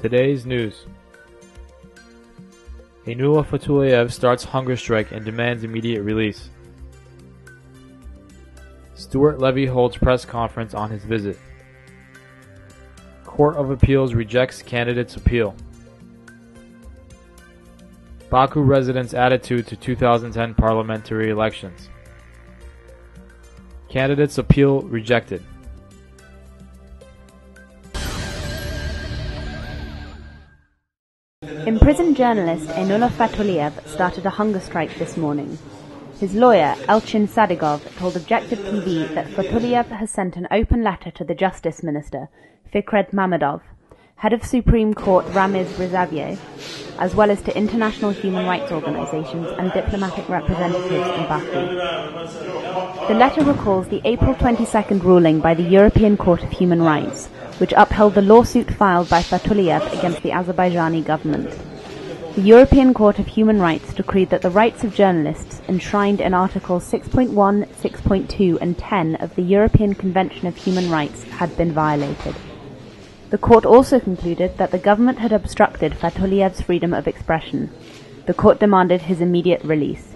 Today's news. Aliyev starts hunger strike and demands immediate release. Stuart Levy holds press conference on his visit. Court of Appeals rejects candidate's appeal. Baku residents' attitude to 2010 parliamentary elections. Candidate's appeal rejected. Imprisoned journalist Aliyev started a hunger strike this morning. His lawyer, Elchin Sadigov, told Objective TV that Aliyev has sent an open letter to the Justice Minister, Fikret Mammadov, head of Supreme Court Ramiz Rizaviev, as well as to international human rights organizations and diplomatic representatives in Baku. The letter recalls the April 22nd ruling by the European Court of Human Rights, which upheld the lawsuit filed by Aliyev against the Azerbaijani government. The European Court of Human Rights decreed that the rights of journalists enshrined in Articles 6.1, 6.2 and 10 of the European Convention of Human Rights had been violated. The court also concluded that the government had obstructed Aliyev's freedom of expression. The court demanded his immediate release.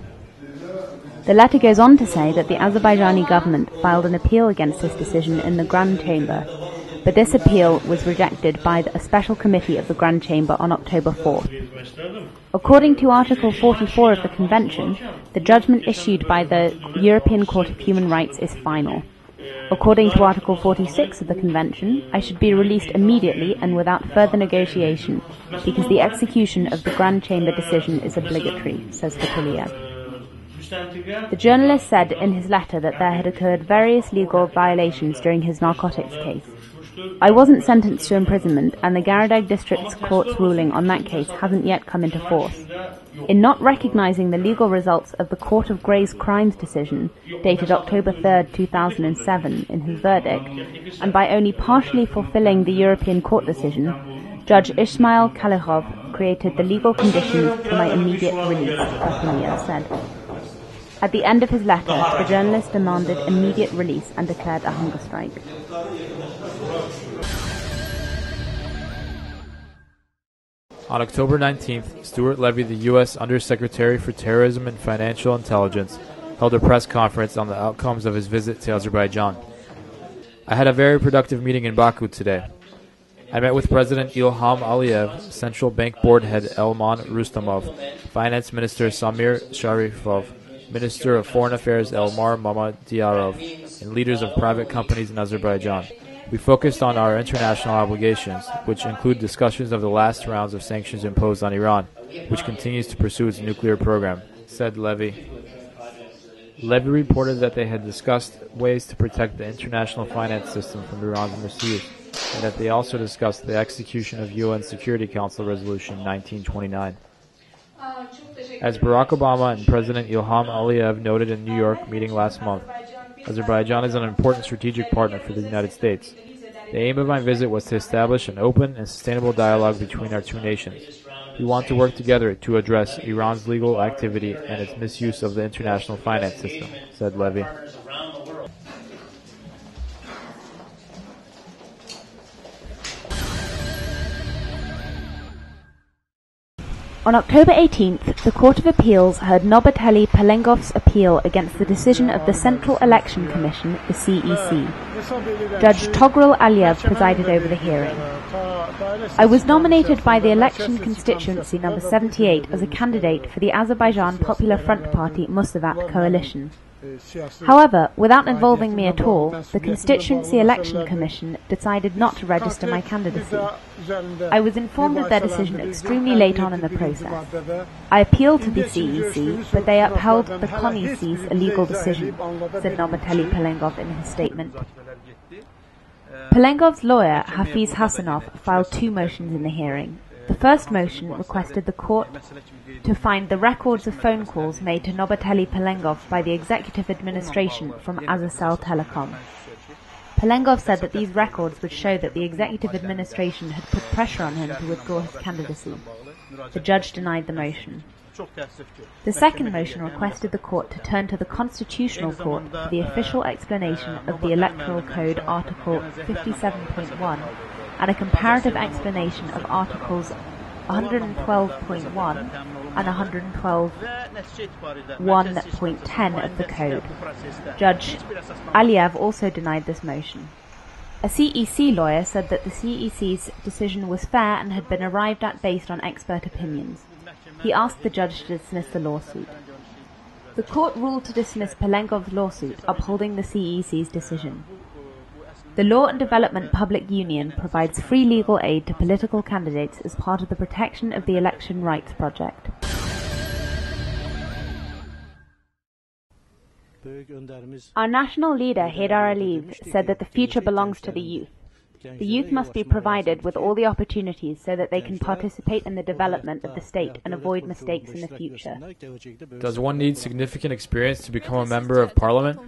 The letter goes on to say that the Azerbaijani government filed an appeal against this decision in the Grand Chamber, but this appeal was rejected by a special committee of the Grand Chamber on October 4th. According to Article 44 of the Convention, the judgment issued by the European Court of Human Rights is final. According to Article 46 of the Convention, I should be released immediately and without further negotiation, because the execution of the Grand Chamber decision is obligatory, says Aliyev. The journalist said in his letter that there had occurred various legal violations during his narcotics case. I wasn't sentenced to imprisonment, and the Garadagh District Court's ruling on that case hasn't yet come into force. In not recognizing the legal results of the Court of Grey's Crimes decision, dated October 3, 2007, in his verdict, and by only partially fulfilling the European Court decision, Judge Ismail Khalilov created the legal conditions for my immediate release, Aliyev said. At the end of his letter, the journalist demanded immediate release and declared a hunger strike. On October 19th, Stuart Levy, the U.S. Undersecretary for Terrorism and Financial Intelligence, held a press conference on the outcomes of his visit to Azerbaijan. I had a very productive meeting in Baku today. I met with President Ilham Aliyev, Central Bank Board head Elman Rustamov, Finance Minister Samir Sharifov, Minister of Foreign Affairs Elmar Mamadiarov, and leaders of private companies in Azerbaijan. We focused on our international obligations, which include discussions of the last rounds of sanctions imposed on Iran, which continues to pursue its nuclear program, said Levy. Levy reported that they had discussed ways to protect the international finance system from Iran's misuse, and that they also discussed the execution of UN Security Council Resolution 1929. As Barack Obama and President Ilham Aliyev noted in New York meeting last month, Azerbaijan is an important strategic partner for the United States. The aim of my visit was to establish an open and sustainable dialogue between our two nations. We want to work together to address Iran's legal activity and its misuse of the international finance system, said Levy. On October 18th, the Court of Appeals heard Nobateli Pelengov's appeal against the decision of the Central Election Commission, the CEC. Judge Togrul Aliyev presided over the hearing. I was nominated by the election constituency number 78 as a candidate for the Azerbaijan Popular Front Party Musavat coalition. However, without involving me at all, the Constituency Election Commission decided not to register my candidacy. I was informed of their decision extremely late on in the process. I appealed to the CEC, but they upheld the CONEC's illegal decision, said Nobateli Pelengov in his statement. Pelengov's lawyer, Hafiz Hassanov, filed two motions in the hearing. The first motion requested the court to find the records of phone calls made to Nobateli Pelengov by the executive administration from Azercell Telecom. Pelengov said that these records would show that the executive administration had put pressure on him to withdraw his candidacy. The judge denied the motion. The second motion requested the court to turn to the Constitutional Court for the official explanation of the Electoral Code Article 57.1, and a comparative explanation of Articles 112.1 and 112.1.10 of the Code. Judge Aliyev also denied this motion. A CEC lawyer said that the CEC's decision was fair and had been arrived at based on expert opinions. He asked the judge to dismiss the lawsuit. The court ruled to dismiss Pelengov's lawsuit, upholding the CEC's decision. The Law and Development Public Union provides free legal aid to political candidates as part of the Protection of the Election Rights Project. Our national leader, Haydar Aliyev, said that the future belongs to the youth. The youth must be provided with all the opportunities so that they can participate in the development of the state and avoid mistakes in the future. Does one need significant experience to become a member of parliament?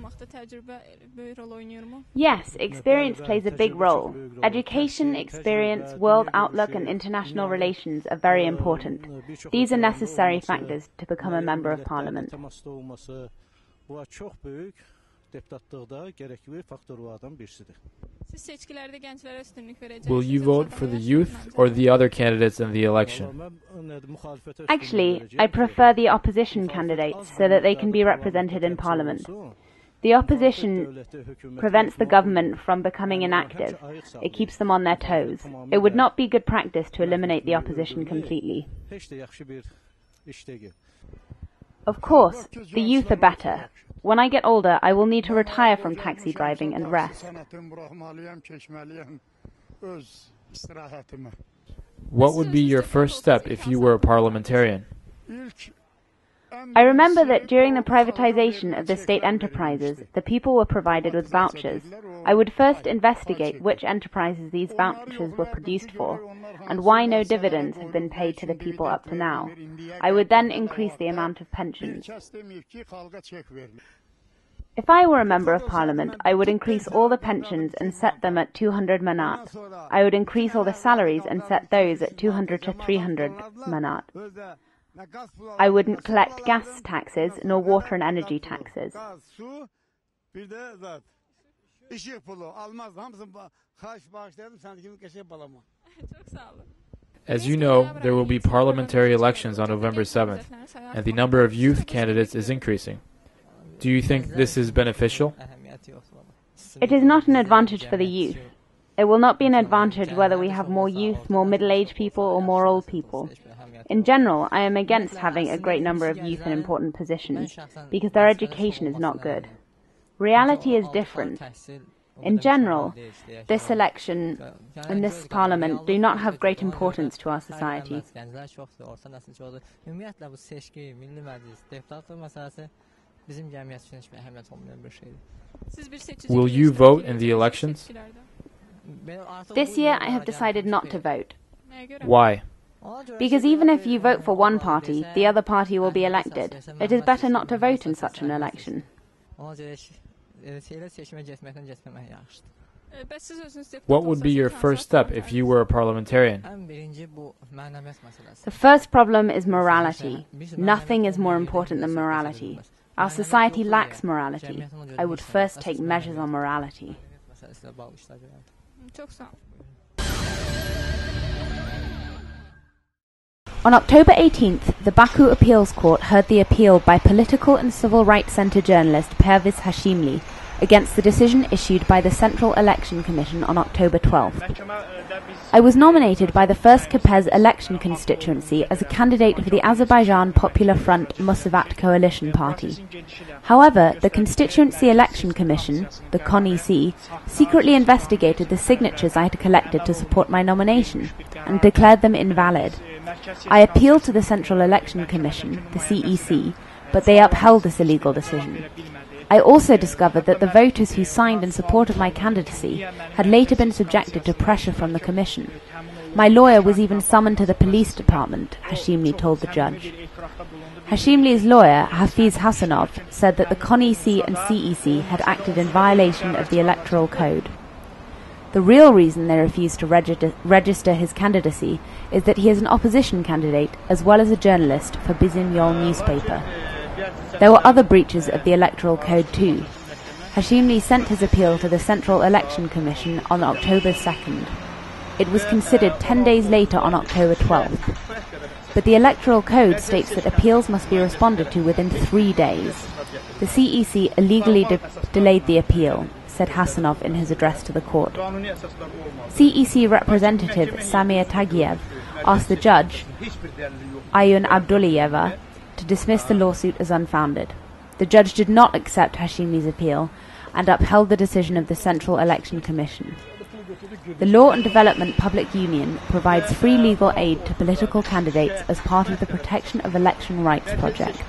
Yes, experience plays a big role. Education, experience, world outlook and international relations are very important. These are necessary factors to become a member of parliament. Will you vote for the youth or the other candidates in the election? Actually, I prefer the opposition candidates so that they can be represented in parliament. The opposition prevents the government from becoming inactive. It keeps them on their toes. It would not be good practice to eliminate the opposition completely. Of course, the youth are better. When I get older, I will need to retire from taxi driving and rest. What would be your first step if you were a parliamentarian? I remember that during the privatization of the state enterprises, the people were provided with vouchers. I would first investigate which enterprises these vouchers were produced for, and why no dividends have been paid to the people up to now. I would then increase the amount of pensions. If I were a member of parliament, I would increase all the pensions and set them at 200 manat. I would increase all the salaries and set those at 200 to 300 manat. I wouldn't collect gas taxes nor water and energy taxes. As you know, there will be parliamentary elections on November 7th, and the number of youth candidates is increasing. Do you think this is beneficial? It is not an advantage for the youth. It will not be an advantage whether we have more youth, more middle-aged people, or more old people. In general, I am against having a great number of youth in important positions, because their education is not good. Reality is different. In general, this election and this parliament do not have great importance to our society. Will you vote in the elections? This year I have decided not to vote. Why? Because even if you vote for one party, the other party will be elected. It is better not to vote in such an election. What would be your first step if you were a parliamentarian? The first problem is morality. Nothing is more important than morality. Our society lacks morality. I would first take measures on morality. On October 18th, the Baku Appeals Court heard the appeal by political and civil rights centre journalist Perviz Hashimli against the decision issued by the Central Election Commission on October 12th. I was nominated by the 1st Kepez election constituency as a candidate for the Azerbaijan Popular Front Musavat Coalition Party. However, the Constituency Election Commission, the CONEC, secretly investigated the signatures I had collected to support my nomination and declared them invalid. I appealed to the Central Election Commission, the CEC, but they upheld this illegal decision. I also discovered that the voters who signed in support of my candidacy had later been subjected to pressure from the Commission. My lawyer was even summoned to the police department, Hashimli told the judge. Hashimli's lawyer, Hafiz Hassanov, said that the CONEC and CEC had acted in violation of the Electoral Code. The real reason they refused to register his candidacy is that he is an opposition candidate as well as a journalist for Bizim Yol newspaper. There were other breaches of the Electoral Code too. Hashimli sent his appeal to the Central Election Commission on October 2nd. It was considered 10 days later on October 12th. But the Electoral Code states that appeals must be responded to within 3 days. The CEC illegally delayed the appeal, said Hasanov in his address to the court. CEC representative Samir Tagiev asked the judge, Ayun Abdullayeva, to dismiss the lawsuit as unfounded. The judge did not accept Hashimi's appeal and upheld the decision of the Central Election Commission. The Law and Development Public Union provides free legal aid to political candidates as part of the Protection of Election Rights project.